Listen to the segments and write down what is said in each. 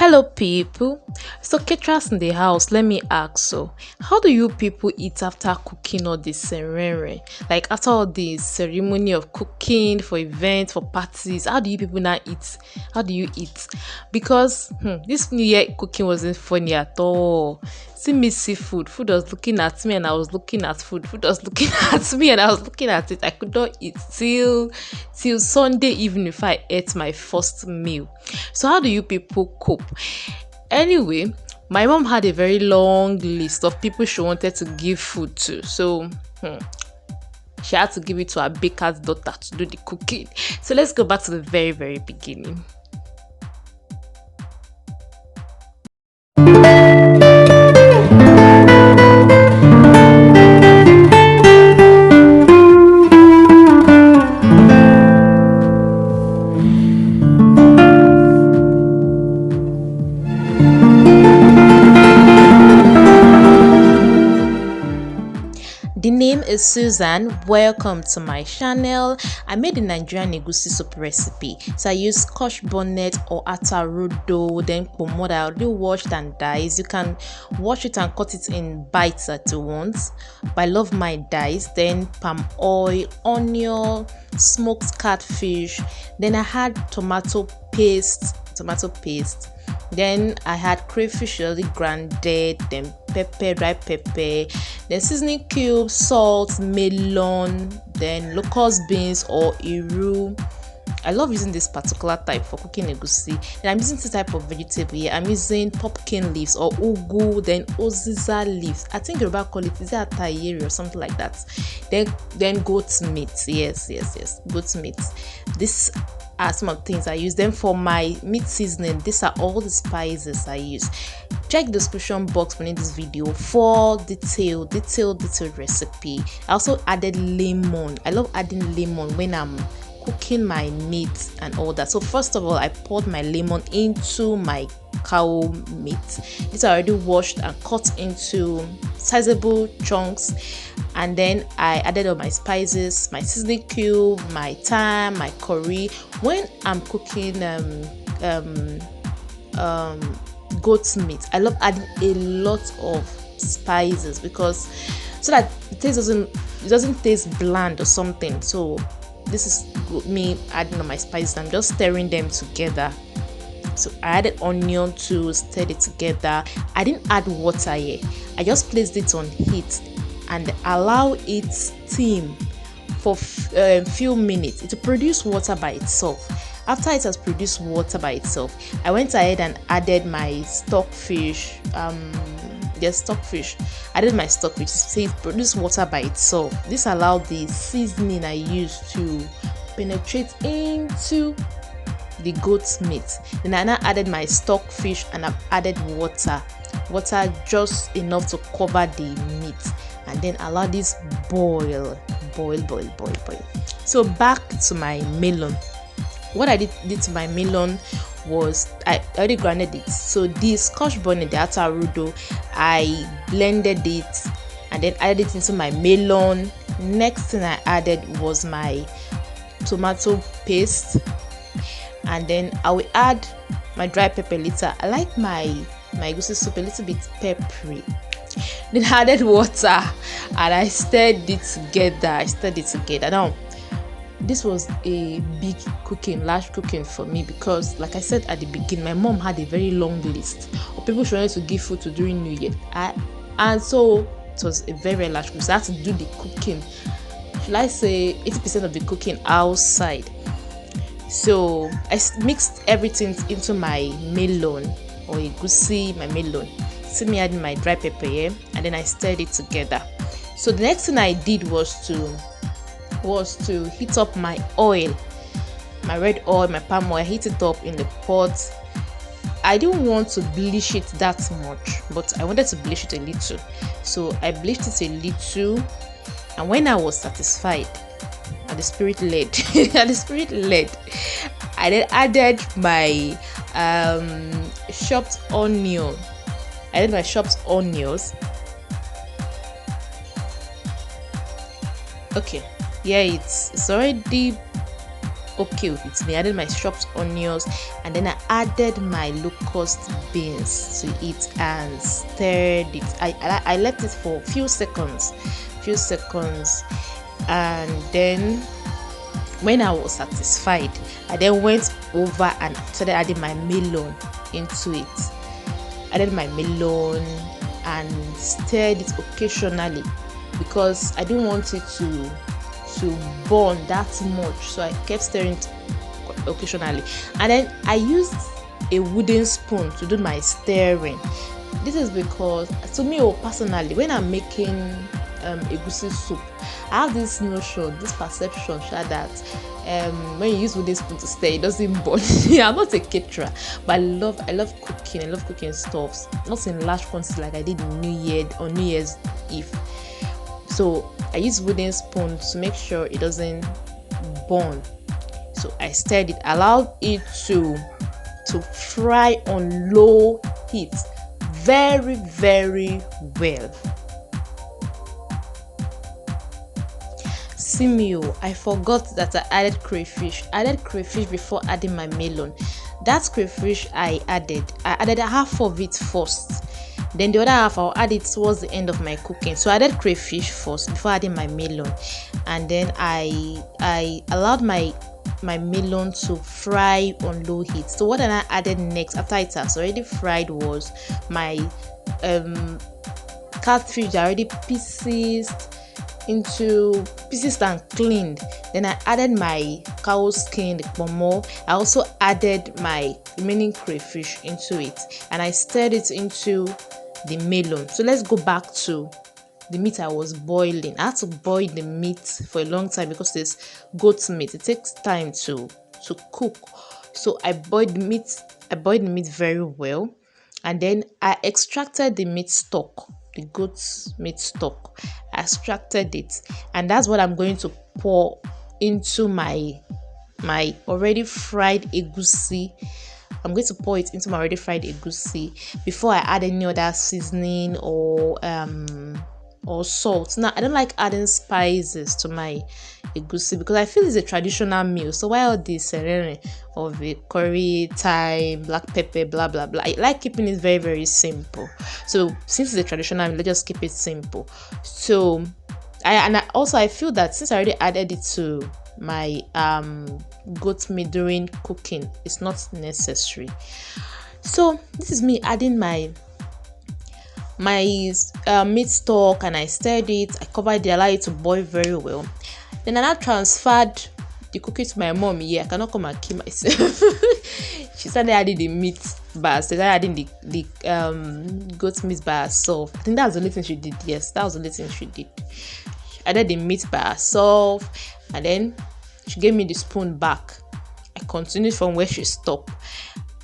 Hello, people. So, caterers in the house, let me ask so, how do you people eat after cooking all this ceremony? Like, after all this ceremony of cooking for events, for parties, how do you people now eat? How do you eat? Because this New Year cooking wasn't funny at all. See me see food. Food was looking at me and I was looking at food. Food was looking at me and I was looking at it. I could not eat till Sunday evening if I ate my first meal. So how do you people cope? Anyway, my mom had a very long list of people she wanted to give food to. So she had to give it to her baker's daughter to do the cooking. So let's go back to the very, very beginning. The name is Susan. Welcome to my channel. I made the Nigerian Egusi soup recipe. So I use Scotch bonnet or rodo, then ponmo that I already washed and diced. You can wash it and cut it in bites that you want. But I love my dice. Then palm oil, onion, smoked catfish. Then I had tomato paste. Then I had crayfish already grounded, then pepper, dry pepper, then seasoning cubes, salt, melon, then locust beans or iyere. I love using this particular type for cooking egusi. Then I'm using this type of vegetable here. I'm using pumpkin leaves or ugu, then Uziza leaves. I think Yoruba call it, is it iyere or something like that. Then goat meat. Yes, goat meat. This are some of the things I use. Then for my meat seasoning, these are all the spices I use. Check the description box beneath this video for detailed recipe. I also added lemon. I love adding lemon when I'm cooking my meat and all that. So first of all, I poured my lemon into my cow meat. It's already washed and cut into sizable chunks, and then I added all my spices, my seasoning cube, my thyme, my curry. When I'm cooking goat meat, I love adding a lot of spices because so that it doesn't taste bland or something. So this is me adding all my spices. I'm just stirring them together. So I added onion to stir it together. I didn't add water here. I just placed it on heat and allow it steam for a few minutes. It will produce water by itself. After it has produced water by itself, I went ahead and added my stockfish. Stockfish. I added my stockfish. So it produced water by itself. This allowed the seasoning I used to penetrate into the goat's meat. Then I now added my stockfish and I've added water just enough to cover the meat, and then allow this boil. So back to my melon. What I did to my melon was I already grounded it. So the Scotch bonnet, the rodo, I blended it and then added it into my melon. Next thing I added was my tomato paste, and then I will add my dry pepper later. I like my egusi soup a little bit peppery. Then I added water and I stirred it together. Now this was a large cooking for me because, like I said at the beginning, my mom had a very long list of people she wanted to give food to during New Year, and so it was a very, very large cooking. So I had to do the cooking. Should I say 80% of the cooking outside? So I mixed everything into my melon or egusi, my melon. See me adding my dry pepper here, and then I stirred it together. So the next thing I did was to heat up my oil, my red oil, my palm oil. I heat it up in the pot. I didn't want to bleach it that much, but I wanted to bleach it a little. So I bleached it a little, and when I was satisfied, and the spirit led, I then added my chopped onion. I added my chopped onions. Okay, yeah, it's already okay with it. I added my chopped onions, and then I added my locust beans to it and stirred it. I left it for few seconds, and then when I was satisfied, I then went over and started adding my melon into it. Added my melon and stirred it occasionally because I didn't want it to burn that much, so I kept stirring it occasionally. And then I used a wooden spoon to do my stirring. This is because, to me personally, when I'm making egusi soup, I have this notion, this perception that when you use wooden spoon to stir, it doesn't burn. I'm not a caterer, but I love cooking. I love cooking stuffs, not in large quantities like I did in New Year's Eve. So I use wooden spoon to make sure it doesn't burn. So I stirred it, allowed it to fry on low heat very, very well. Simio, I forgot that I added crayfish. I added crayfish before adding my melon. That crayfish I added half of it first. Then the other half I'll add it towards the end of my cooking. So I added crayfish first before adding my melon, and then I allowed my melon to fry on low heat. So what I added next after it has already fried was my catfish already pieces and cleaned. Then I added my cow skin, the ponmo. I also added my remaining crayfish into it, and I stirred it into the melon. So let's go back to the meat I was boiling. I had to boil the meat for a long time because it's goat meat. It takes time to cook. So I boiled the meat very well, and then I extracted the meat stock, the goat's meat stock. I extracted it, and that's what I'm going to pour into my already fried egusi. I'm going to pour it into my already fried egusi before I add any other seasoning or salt. Now, I don't like adding spices to my egusi because I feel it's a traditional meal. So why all this of the curry, thyme, black pepper, blah blah blah? I like keeping it very, very simple. So since it's a traditional meal, let's just keep it simple. So I feel that since I already added it to my goat meat during cooking, it's not necessary. So this is me adding my meat stock, and I stirred it. I covered it, allowed it to boil very well. Then I now transferred the cooking to my mom. I cannot come and kill myself. She started adding the meat by herself. Started adding the goat meat by herself. I think that was the only thing she did. Yes, that was the only thing she did. She added the meat by herself, and then she gave me the spoon back. I continued from where she stopped.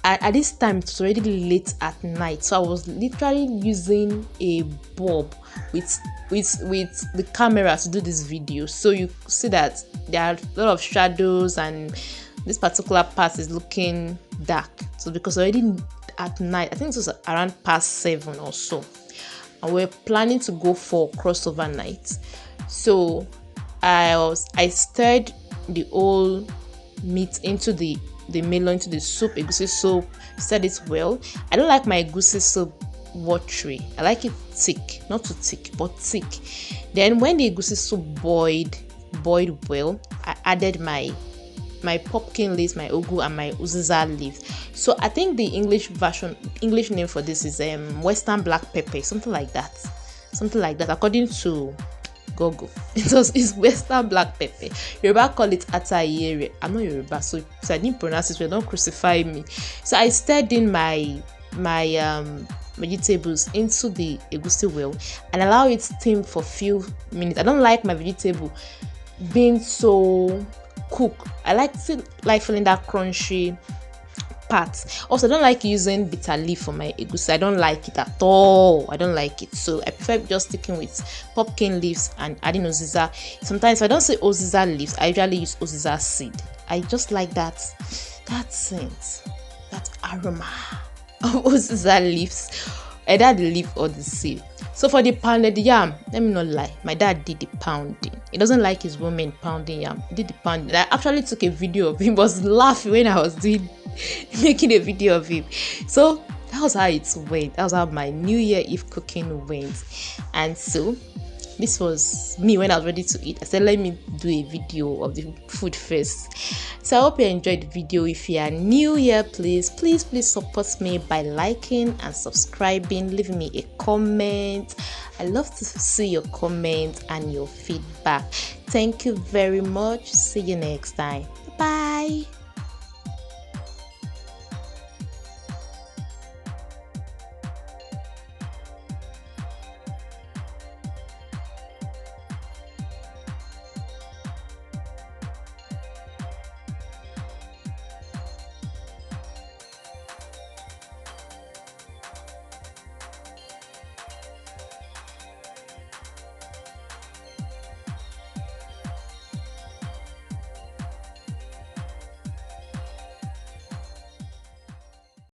At this time, it was already late at night, so I was literally using a bulb with the camera to do this video. So you see that there are a lot of shadows, and this particular part is looking dark. So because already at night, I think it was around past 7 or so, and we're planning to go for crossover night. So I stirred the whole meat into the melon, into the soup, egusi soup, stirred it well. I don't like my egusi soup watery. I like it thick, not too thick, but thick. Then when the egusi soup boiled well, I added my pumpkin leaves, my ugu, and my Uziza leaves. So I think the English name for this is Western black pepper, something like that, according to Google. It's Western black pepper. Yoruba call it iyere. I'm not Yoruba, so I didn't pronounce it well. Don't crucify me. So I stirred in my vegetables into the egusi well and allow it to steam for few minutes. I don't like my vegetable being so cooked. I like feeling that crunchy part. Also, I don't like using bitter leaf for my egusi. I don't like it at all. I don't like it. So I prefer just sticking with pumpkin leaves and adding Uziza. Sometimes if I don't say Uziza leaves, I usually use Uziza seed. I just like that scent, that aroma of Uziza leaves, either the leaf or the seed. So for the pounded yam, let me not lie, my dad did the pounding. He doesn't like his women pounding yam. He did the pounding. I actually took a video of him. Was laughing when I was doing making a video of him. So that was how it went. That was how my New Year Eve cooking went. And so this was me when I was ready to eat. I said, let me do a video of the food first. So I hope you enjoyed the video. If you are new here, please support me by liking and subscribing, leaving me a comment. I love to see your comments and your feedback. Thank you very much. See you next time. Bye.